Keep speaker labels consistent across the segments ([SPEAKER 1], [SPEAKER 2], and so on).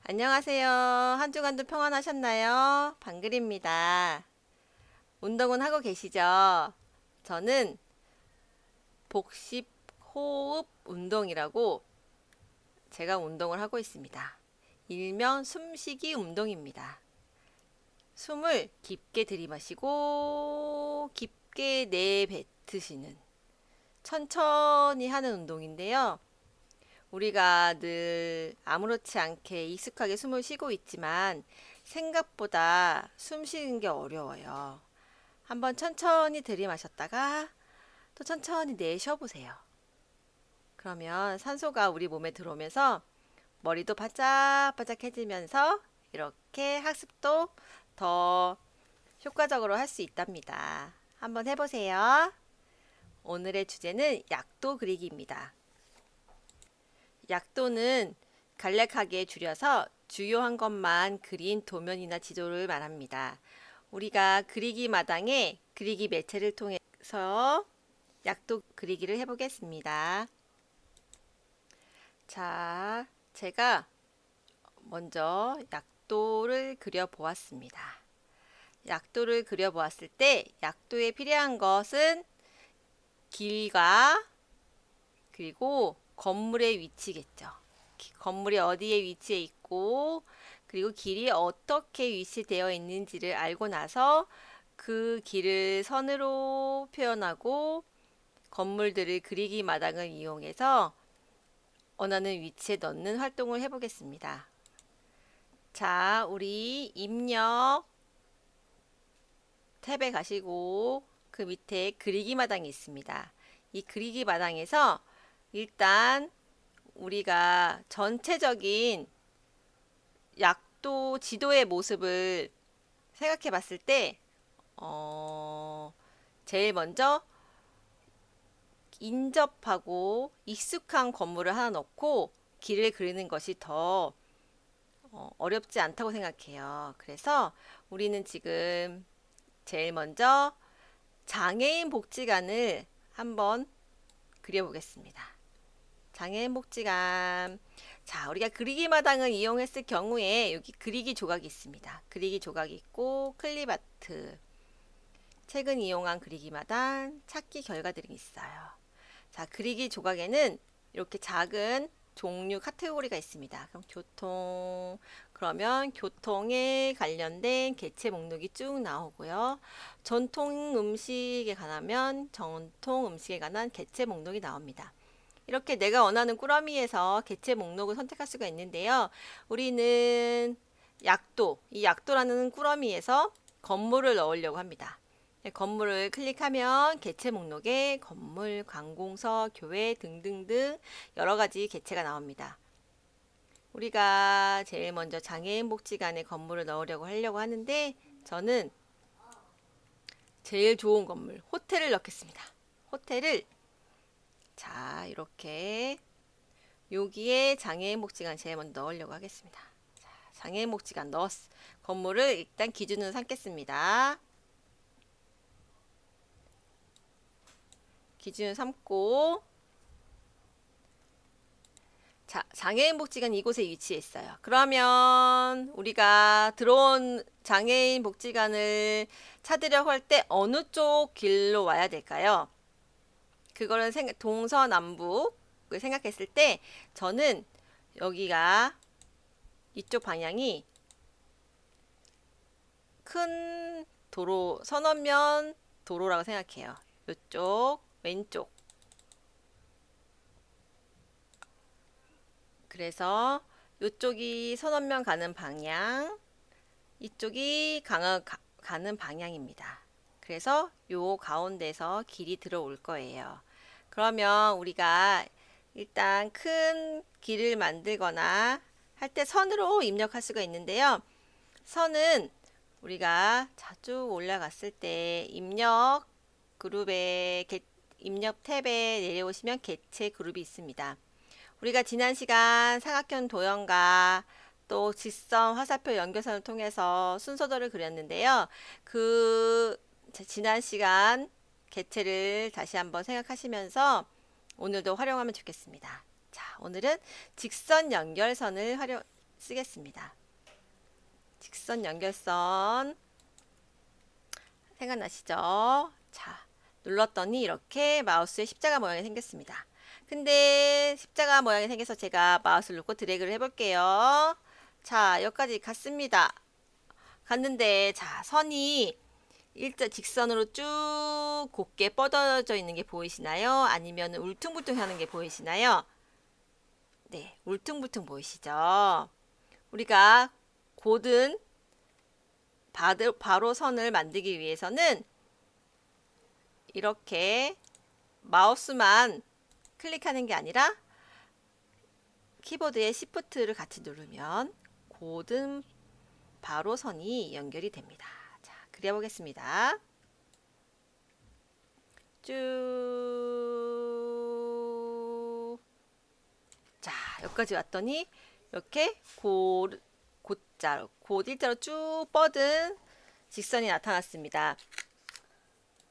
[SPEAKER 1] 안녕하세요. 한 주간도 평안하셨나요? 방글입니다. 운동은 하고 계시죠? 저는 복식 호흡 운동이라고 제가 운동을 하고 있습니다. 일명 숨쉬기 운동입니다. 숨을 깊게 들이마시고 깊게 내뱉으시는 천천히 하는 운동인데요. 우리가 늘 아무렇지 않게 익숙하게 숨을 쉬고 있지만 생각보다 숨 쉬는 게 어려워요. 한번 천천히 들이마셨다가 또 천천히 내쉬어보세요. 그러면 산소가 우리 몸에 들어오면서 머리도 바짝바짝해지면서 이렇게 학습도 더 효과적으로 할 수 있답니다. 한번 해보세요. 오늘의 주제는 약도 그리기입니다. 약도는 간략하게 줄여서 주요한 것만 그린 도면이나 지도를 말합니다. 우리가 그리기 마당에 그리기 매체를 통해서 약도 그리기를 해보겠습니다. 자, 제가 먼저 약도를 그려보았습니다. 약도를 그려보았을 때 약도에 필요한 것은 길과 그리고 건물의 위치겠죠. 건물이 어디에 위치해 있고 그리고 길이 어떻게 위치되어 있는지를 알고 나서 그 길을 선으로 표현하고 건물들을 그리기 마당을 이용해서 원하는 위치에 넣는 활동을 해보겠습니다. 자, 우리 입력 탭에 가시고 그 밑에 그리기 마당이 있습니다. 이 그리기 마당에서 일단 우리가 전체적인 약도 지도의 모습을 생각해 봤을 때, 제일 먼저 인접하고 익숙한 건물을 하나 넣고 길을 그리는 것이 더 어렵지 않다고 생각해요. 그래서 우리는 지금 제일 먼저 장애인 복지관을 한번 그려보겠습니다. 장애인 복지관. 자, 우리가 그리기 마당을 이용했을 경우에 여기 그리기 조각이 있습니다. 그리기 조각이 있고 클립아트, 최근 이용한 그리기 마당, 찾기 결과들이 있어요. 자, 그리기 조각에는 이렇게 작은 종류 카테고리가 있습니다. 그럼 교통, 그러면 교통에 관련된 개체 목록이 쭉 나오고요. 전통 음식에 관하면 전통 음식에 관한 개체 목록이 나옵니다. 이렇게 내가 원하는 꾸러미에서 개체 목록을 선택할 수가 있는데요. 우리는 약도, 이 약도라는 꾸러미에서 건물을 넣으려고 합니다. 건물을 클릭하면 개체 목록에 건물, 관공서, 교회 등등등 여러 가지 개체가 나옵니다. 우리가 제일 먼저 장애인 복지관에 건물을 넣으려고 하는데 저는 제일 좋은 건물, 호텔을 넣겠습니다. 호텔을 자, 이렇게 여기에 장애인 복지관 제일 먼저 넣으려고 하겠습니다. 자, 장애인 복지관 건물을 일단 기준으로 삼겠습니다. 기준을 삼고 자, 장애인 복지관 이곳에 위치해 있어요. 그러면 우리가 들어온 장애인 복지관을 찾으려고 할 때 어느 쪽 길로 와야 될까요? 그거를 동서남북을 생각했을 때 저는 여기가 이쪽 방향이 큰 도로, 선언면 도로라고 생각해요. 이쪽, 왼쪽. 그래서 이쪽이 선언면 가는 방향, 이쪽이 가는 방향입니다. 그래서 요 가운데서 길이 들어올 거예요. 그러면 우리가 일단 큰 길을 만들거나 할 때 선으로 입력할 수가 있는데요. 선은 우리가 자주 올라갔을 때 입력 입력 탭에 내려오시면 개체 그룹이 있습니다. 우리가 지난 시간 사각형 도형과 또 직선 화살표 연결선을 통해서 순서도를 그렸는데요. 그 지난 시간 개체를 다시 한번 생각하시면서 오늘도 활용하면 좋겠습니다. 자, 오늘은 직선 연결선을 쓰겠습니다. 직선 연결선 생각나시죠? 자, 눌렀더니 이렇게 마우스에 십자가 모양이 생겼습니다. 근데 십자가 모양이 생겨서 제가 마우스를 놓고 드래그를 해볼게요. 자, 여기까지 갔습니다. 갔는데, 자, 선이 직선으로 쭉 곱게 뻗어져 있는 게 보이시나요? 아니면 울퉁불퉁 하는 게 보이시나요? 네, 울퉁불퉁 보이시죠? 우리가 곧은 바로 선을 만들기 위해서는 이렇게 마우스만 클릭하는 게 아니라 키보드의 Shift를 같이 누르면 곧은 바로 선이 연결이 됩니다. 자, 그려보겠습니다. 쭉. 자, 여기까지 왔더니 이렇게 곧 일자로 쭉 뻗은 직선이 나타났습니다.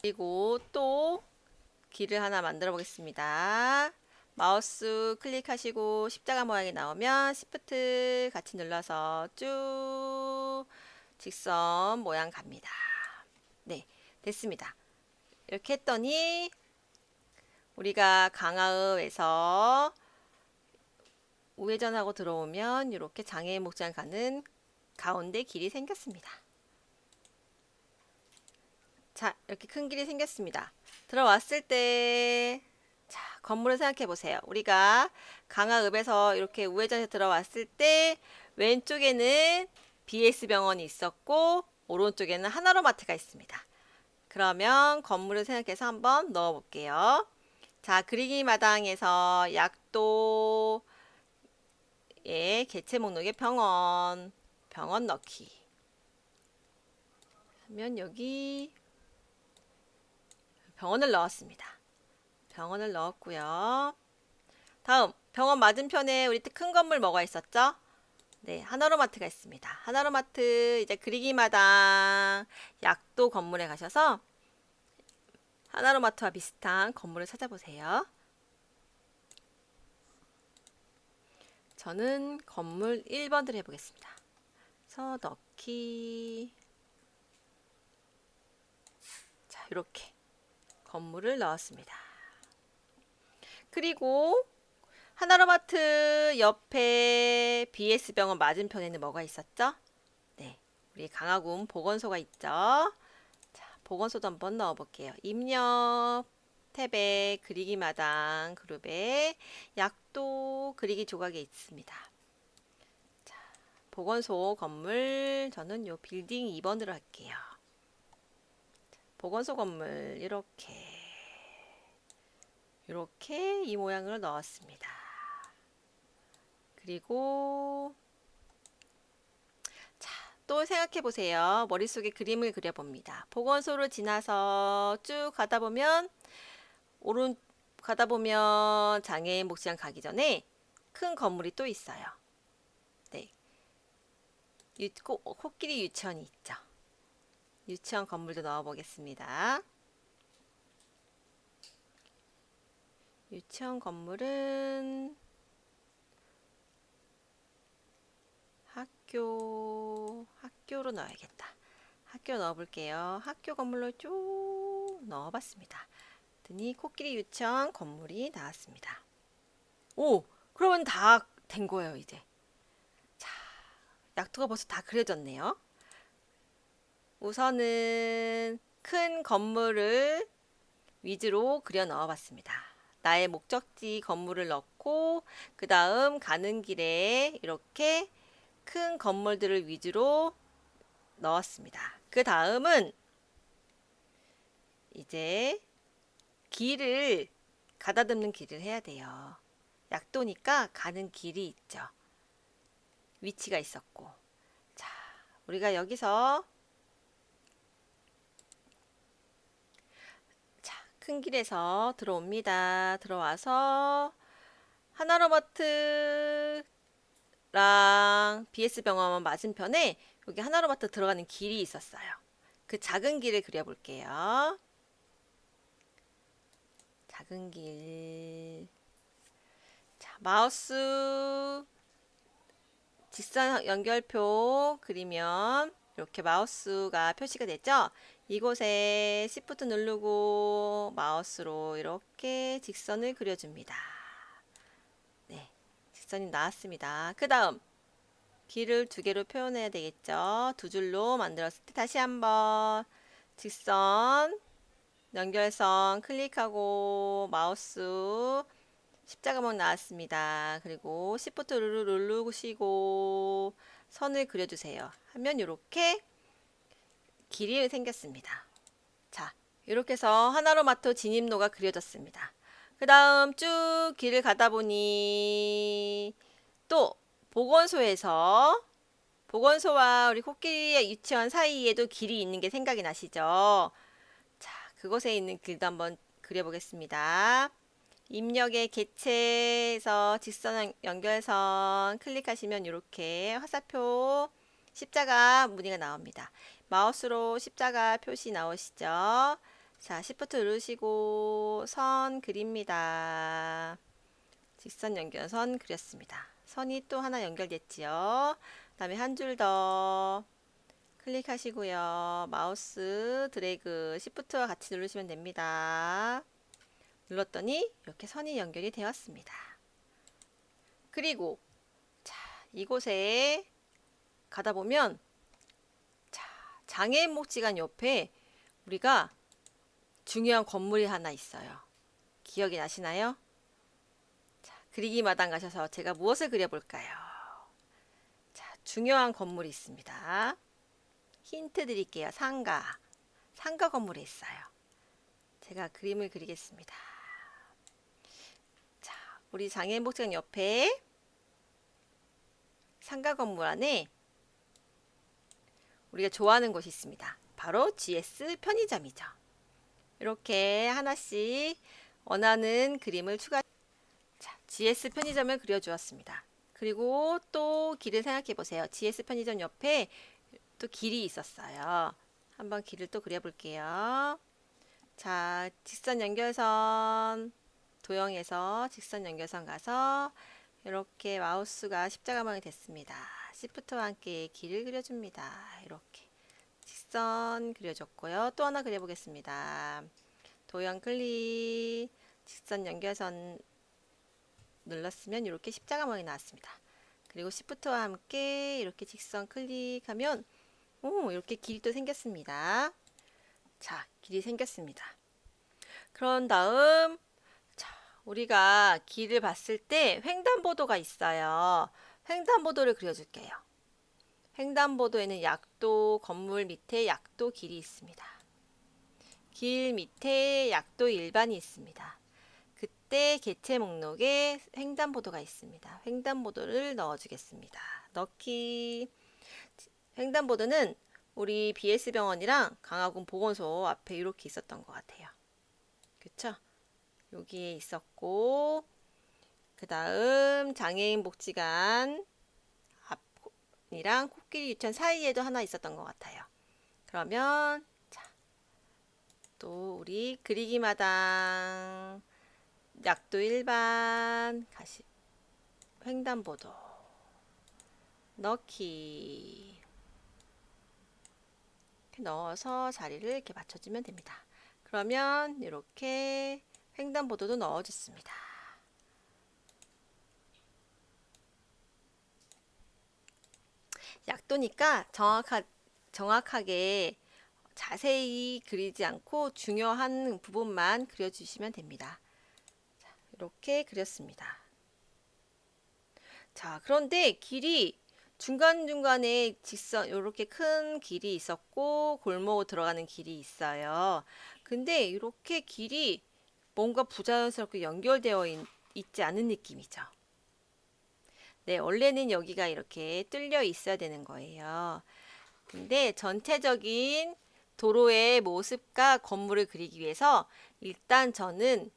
[SPEAKER 1] 그리고 또 길을 하나 만들어 보겠습니다. 마우스 클릭하시고 십자가 모양이 나오면 Shift 같이 눌러서 쭉 직선 모양 갑니다. 네, 됐습니다. 이렇게 했더니 우리가 강화읍에서 우회전하고 들어오면 이렇게 장애인 목장 가는 가운데 길이 생겼습니다. 자, 이렇게 큰 길이 생겼습니다. 들어왔을 때, 자, 건물을 생각해 보세요. 우리가 강화읍에서 이렇게 우회전해서 들어왔을 때 왼쪽에는 BS병원이 있었고 오른쪽에는 하나로마트가 있습니다. 그러면 건물을 생각해서 한번 넣어 볼게요. 자, 그리기 마당에서 약도의 개체 목록에 병원 넣기 하면 여기 병원을 넣었습니다. 병원을 넣었고요. 다음 병원 맞은편에 우리 큰 건물 뭐가 있었죠? 네, 하나로마트가 있습니다. 하나로마트 이제 그리기마당 약도 건물에 가셔서 하나로마트와 비슷한 건물을 찾아보세요. 저는 건물 1번을 해보겠습니다. 그래서 넣기. 자, 이렇게 건물을 넣었습니다. 그리고 하나로마트 옆에 BS병원 맞은편에는 뭐가 있었죠? 네, 우리 강화군 보건소가 있죠. 자, 보건소도 한번 넣어볼게요. 입력 탭에 그리기 마당 그룹에 약도 그리기 조각에 있습니다. 자, 보건소 건물 저는 요 빌딩 2번으로 할게요. 보건소 건물 이렇게 이 모양을 넣었습니다. 그리고 자, 또 생각해 보세요. 머릿속에 그림을 그려봅니다. 보건소를 지나서 쭉 가다 보면 장애인 목장 가기 전에 큰 건물이 또 있어요. 네, 코끼리 유치원이 있죠. 유치원 건물도 넣어 보겠습니다. 유치원 건물은 학교로 넣어야겠다. 학교 넣어볼게요. 학교 건물로 쭉 넣어봤습니다. 그랬더니 코끼리 유치원 건물이 나왔습니다. 오, 그러면 다 된 거예요, 이제. 자, 약도가 벌써 다 그려졌네요. 우선은 큰 건물을 위주로 그려 넣어봤습니다. 나의 목적지 건물을 넣고 그 다음 가는 길에 이렇게 큰 건물들을 위주로 넣었습니다. 그 다음은 이제 길을 가다듬는 길을 해야 돼요. 약도니까 가는 길이 있죠. 위치가 있었고. 자, 우리가 여기서 큰 길에서 들어옵니다. 들어와서 하나로마트랑 BS병원 맞은편에 여기 하나로마트 들어가는 길이 있었어요. 그 작은 길을 그려볼게요. 작은 길. 자, 마우스 직선 연결표 그리면 이렇게 마우스가 표시가 되죠? 이곳에 Shift 누르고 마우스로 이렇게 직선을 그려줍니다. 네, 직선이 나왔습니다. 그 다음 길을 두 개로 표현해야 되겠죠? 두 줄로 만들었을 때 다시 한번 직선 연결선 클릭하고 마우스 십자가목 나왔습니다. 그리고 Shift 누르시고 선을 그려주세요. 하면 이렇게 길이 생겼습니다. 자, 이렇게 해서 하나로마토 진입로가 그려졌습니다. 그 다음 쭉 길을 가다 보니 또 보건소에서 보건소와 우리 코끼리 유치원 사이에도 길이 있는 게 생각이 나시죠? 자, 그곳에 있는 길도 한번 그려보겠습니다. 입력의 개체에서 직선 연결선 클릭하시면 이렇게 화살표 십자가 무늬가 나옵니다. 마우스로 십자가 표시 나오시죠? 자, Shift 누르시고 선 그립니다. 직선 연결선 그렸습니다. 선이 또 하나 연결됐지요. 그 다음에 한 줄 더 클릭하시고요. 마우스 드래그 Shift와 같이 누르시면 됩니다. 눌렀더니 이렇게 선이 연결이 되었습니다. 그리고 자, 이곳에 가다 보면 자, 장애인 목지관 옆에 우리가 중요한 건물이 하나 있어요. 기억이 나시나요? 자, 그리기 마당 가셔서 제가 무엇을 그려볼까요? 자, 중요한 건물이 있습니다. 힌트 드릴게요. 상가 건물에 있어요. 제가 그림을 그리겠습니다. 자, 우리 장애인 복지관 옆에 상가 건물 안에 우리가 좋아하는 곳이 있습니다. 바로 GS 편의점이죠. 이렇게 하나씩 원하는 그림을 추가. 자, GS 편의점을 그려주었습니다. 그리고 또 길을 생각해 보세요. GS 편의점 옆에 또 길이 있었어요. 한번 길을 또 그려볼게요. 자, 직선 연결선 도형에서 직선 연결선 가서 이렇게 마우스가 십자가 모양이 됐습니다. Shift와 함께 길을 그려줍니다. 이렇게 직선 그려줬고요. 또 하나 그려보겠습니다. 도형 클릭, 직선 연결선 눌렀으면 이렇게 십자가 모양이 나왔습니다. 그리고 Shift와 함께 이렇게 직선 클릭하면 이렇게 길이 또 생겼습니다. 자, 길이 생겼습니다. 그런 다음 자, 우리가 길을 봤을 때 횡단보도가 있어요. 횡단보도를 그려줄게요. 횡단보도에는 약도 건물 밑에 약도 길이 있습니다. 길 밑에 약도 일반이 있습니다. 그때 개체 목록에 횡단보도가 있습니다. 횡단보도를 넣어주겠습니다. 넣기. 횡단보도는 우리 BS병원이랑 강화군 보건소 앞에 이렇게 있었던 것 같아요. 그쵸? 여기에 있었고 그 다음 장애인 복지관 앞이랑 코끼리 유치원 사이에도 하나 있었던 것 같아요. 그러면 자, 또 우리 그리기 마당 약도 일반 가시 횡단보도 넣기 이렇게 넣어서 자리를 이렇게 맞춰주면 됩니다. 그러면 이렇게 횡단보도도 넣어줬습니다. 약도니까 정확하게 자세히 그리지 않고 중요한 부분만 그려주시면 됩니다. 자, 이렇게 그렸습니다. 자, 그런데 길이 중간중간에 직선 이렇게 큰 길이 있었고 골목 들어가는 길이 있어요. 근데 이렇게 길이 뭔가 부자연스럽게 연결되어 있지 않은 느낌이죠. 네, 원래는 여기가 이렇게 뚫려 있어야 되는 거예요. 근데 전체적인 도로의 모습과 건물을 그리기 위해서 일단 저는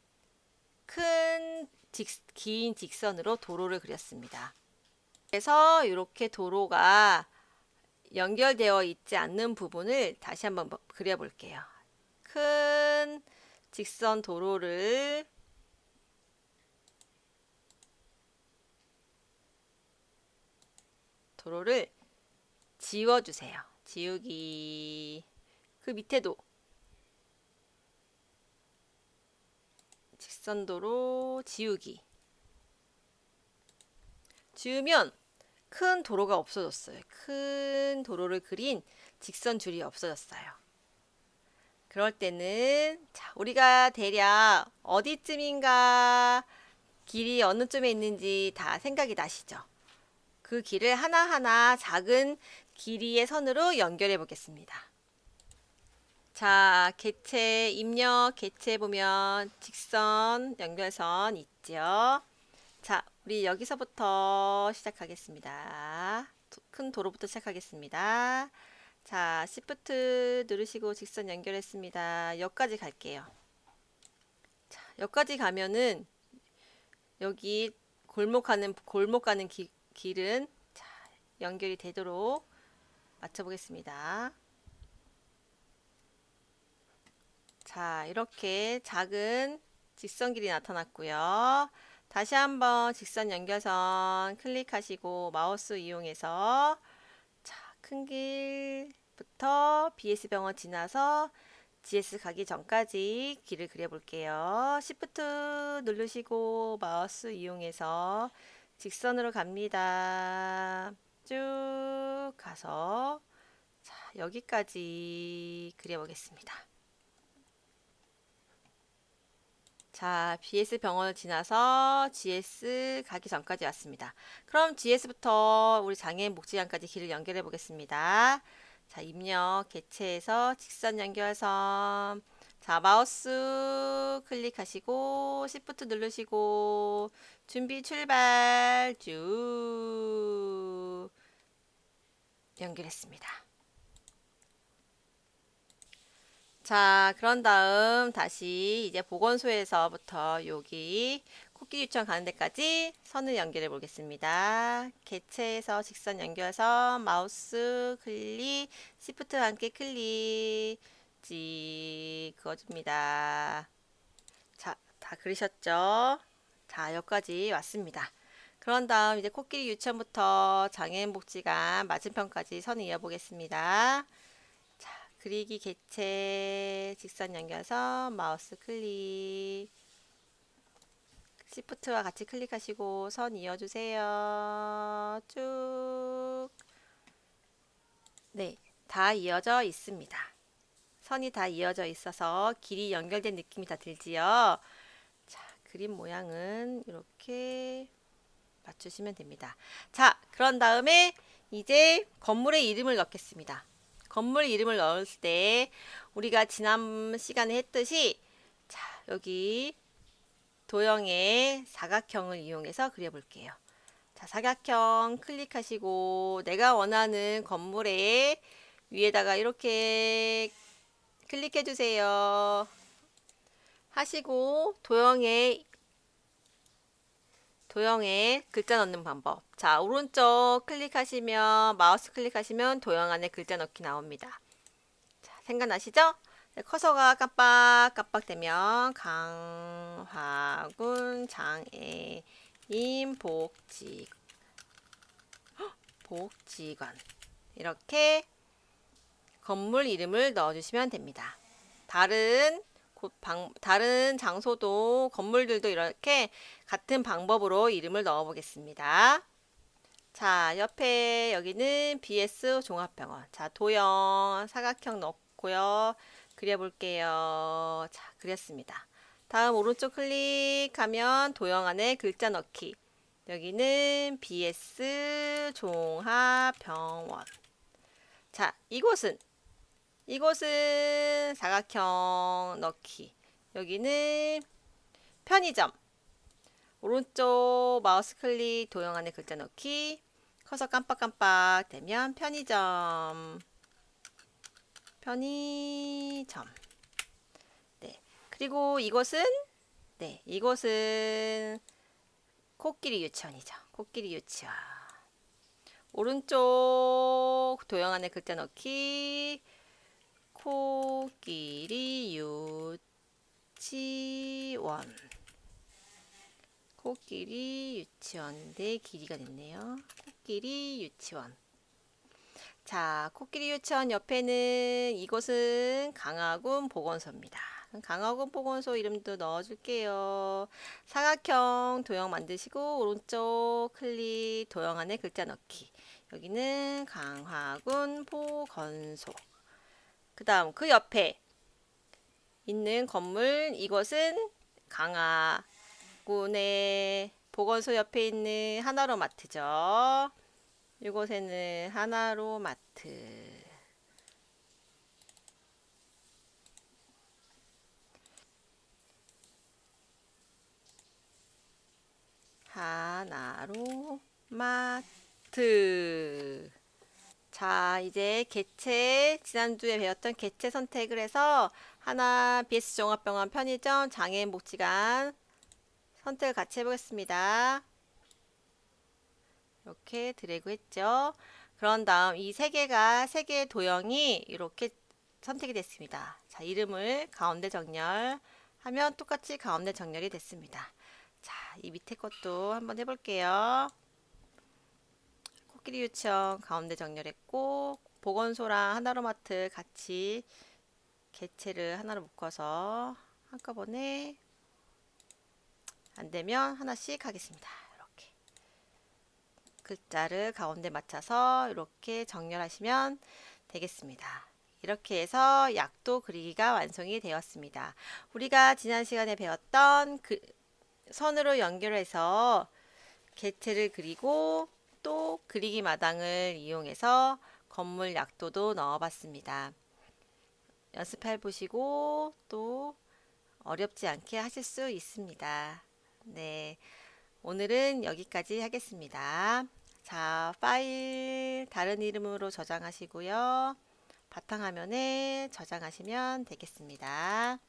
[SPEAKER 1] 긴 직선으로 도로를 그렸습니다. 그래서 이렇게 도로가 연결되어 있지 않는 부분을 다시 한번 그려볼게요. 큰 직선 도로를 도로를 지워주세요. 지우기. 그 밑에도 직선도로 지우기. 지우면 큰 도로가 없어졌어요. 큰 도로를 그린 직선 줄이 없어졌어요. 그럴 때는 자, 우리가 대략 어디쯤인가 길이 어느 쪽에 있는지 다 생각이 나시죠? 그 길을 하나하나 작은 길이의 선으로 연결해 보겠습니다. 자, 객체 입력 객체 보면 직선 연결선 있죠. 자, 우리 여기서부터 시작하겠습니다. 큰 도로부터 시작하겠습니다. 자, Shift 누르시고 직선 연결했습니다. 여기까지 갈게요. 자, 여기까지 가면은 여기 골목 가는 길은 자, 연결이 되도록 맞춰보겠습니다. 자, 이렇게 작은 직선길이 나타났고요. 다시 한번 직선 연결선 클릭하시고 마우스 이용해서 자, 큰 길부터 BS 병원 지나서 GS 가기 전까지 길을 그려볼게요. Shift 누르시고 마우스 이용해서 직선으로 갑니다. 쭉 가서 자, 여기까지 그려보겠습니다. 자, BS 병원을 지나서 GS 가기 전까지 왔습니다. 그럼 GS부터 우리 장애인 복지관까지 길을 연결해 보겠습니다. 자, 입력 개체에서 직선 연결선. 자, 마우스 클릭하시고 Shift 누르시고 준비 출발 쭉 연결했습니다. 자, 그런 다음 다시 이제 보건소에서부터 여기 코끼리 유치원 가는 데까지 선을 연결해 보겠습니다. 개체에서 직선 연결선 마우스 클릭, 시프트와 함께 클릭 그어줍니다. 자, 다 그리셨죠? 자, 여기까지 왔습니다. 그런 다음 이제 코끼리 유치원부터 장애인 복지관 맞은편까지 선을 이어보겠습니다. 그리기 객체 직선 연결선 마우스 클릭 시프트와 같이 클릭하시고 선 이어주세요. 쭉. 네, 다 이어져 있습니다. 선이 다 이어져 있어서 길이 연결된 느낌이 다 들지요. 자, 그림 모양은 이렇게 맞추시면 됩니다. 자, 그런 다음에 이제 건물의 이름을 넣겠습니다. 건물 이름을 넣었을 때 우리가 지난 시간에 했듯이 자, 여기 도형의 사각형을 이용해서 그려볼게요. 자, 사각형 클릭하시고 내가 원하는 건물의 위에다가 이렇게 클릭해 주세요. 하시고 도형에 글자 넣는 방법. 자, 오른쪽 클릭하시면 마우스 클릭하시면 도형 안에 글자 넣기 나옵니다. 자, 생각나시죠? 커서가 깜빡깜빡되면 강화군 장애인 복지관 이렇게 건물 이름을 넣어주시면 됩니다. 다른 장소도 건물들도 이렇게 같은 방법으로 이름을 넣어 보겠습니다. 자, 옆에 여기는 BS 종합병원. 자, 도형 사각형 넣고요. 그려볼게요. 자, 그렸습니다. 다음 오른쪽 클릭하면 도형 안에 글자 넣기. 여기는 BS 종합병원. 자, 이곳은 사각형 넣기. 여기는 편의점. 오른쪽 마우스 클릭 도형 안에 글자 넣기. 커서 깜빡깜빡 되면 편의점. 네. 그리고 이곳은 코끼리 유치원이죠. 코끼리 유치원. 오른쪽 도형 안에 글자 넣기. 코끼리 유치원. 코끼리 유치원 내 길이가 됐네요. 코끼리 유치원. 자, 코끼리 유치원 옆에는 이곳은 강화군 보건소입니다. 강화군 보건소 이름도 넣어줄게요. 사각형 도형 만드시고 오른쪽 클릭 도형 안에 글자 넣기. 여기는 강화군 보건소. 그 다음 그 옆에 있는 건물 이것은 강화군의 보건소 옆에 있는 하나로마트죠. 이곳에는 하나로마트. 하나로마트. 자, 이제 개체, 지난주에 배웠던 개체 선택을 해서 하나 BS 종합병원 편의점 장애인 복지관 선택을 같이 해보겠습니다. 이렇게 드래그 했죠. 그런 다음 이 세 개의 도형이 이렇게 선택이 됐습니다. 자, 이름을 가운데 정렬하면 똑같이 가운데 정렬이 됐습니다. 자, 이 밑에 것도 한번 해볼게요. 코끼리 유치원 가운데 정렬했고 보건소랑 하나로마트 같이 개체를 하나로 묶어서 한꺼번에 안되면 하나씩 하겠습니다. 이렇게 글자를 가운데 맞춰서 이렇게 정렬하시면 되겠습니다. 이렇게 해서 약도 그리기가 완성이 되었습니다. 우리가 지난 시간에 배웠던 선으로 연결해서 개체를 그리고 또 그리기 마당을 이용해서 건물 약도도 넣어봤습니다. 연습해 보시고 또 어렵지 않게 하실 수 있습니다. 네, 오늘은 여기까지 하겠습니다. 자, 파일 다른 이름으로 저장하시고요. 바탕화면에 저장하시면 되겠습니다.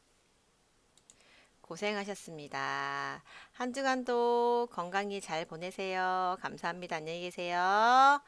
[SPEAKER 1] 고생하셨습니다. 한 주간도 건강히 잘 보내세요. 감사합니다. 안녕히 계세요.